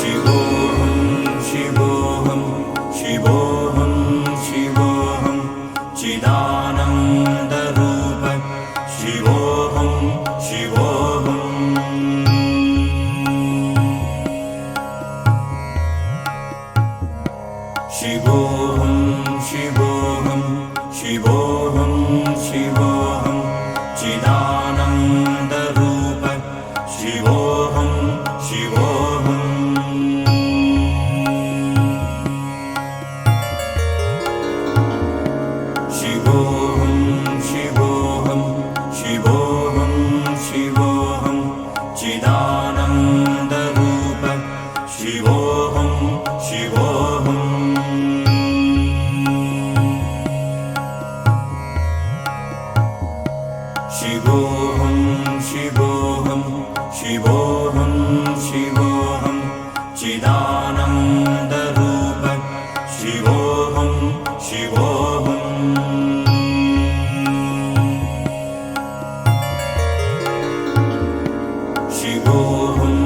शिवोऽहं शिवोऽहं शिवोऽहं शिवोऽहं चिदानन्दरूप शिवोऽहं शिवोऽहं शिवोऽहं शिवोऽहं शिवोऽहं शिवोऽहं चिदानन्दरूप शिवोऽहं शिवोऽहं शिवोऽहं शिवोऽहं शिवोऽहं शिवोऽहं चिदानन्दरूप शिवोऽहं शिवोऽहं शिवोऽहं शिवोऽहं शिवोऽहं शिवोऽहं चिदानन्दरूप शिवोऽहं शिवोऽहं शिवोऽहं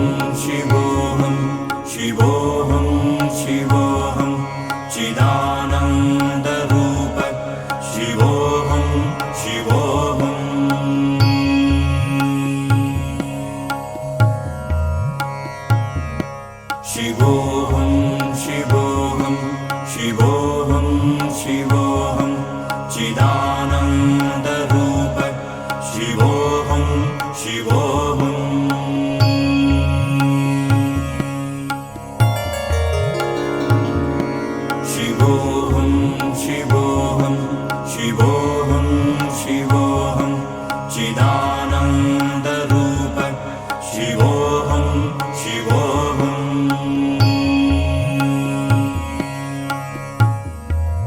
शिवोऽहं शिवोऽहं शिवोऽहं चिदानन्दरूप शिवोऽहं शिवोऽहं शिवोऽहं शिवोऽहं शिवोऽहं शिवोऽहं चिदानन्दरूप शिवोऽहं शिवोऽहं शिवोऽहं शिवोऽहं शिवोऽहं शिवोऽहं चिदानन्दरूप शिवोऽहं शिवोऽहं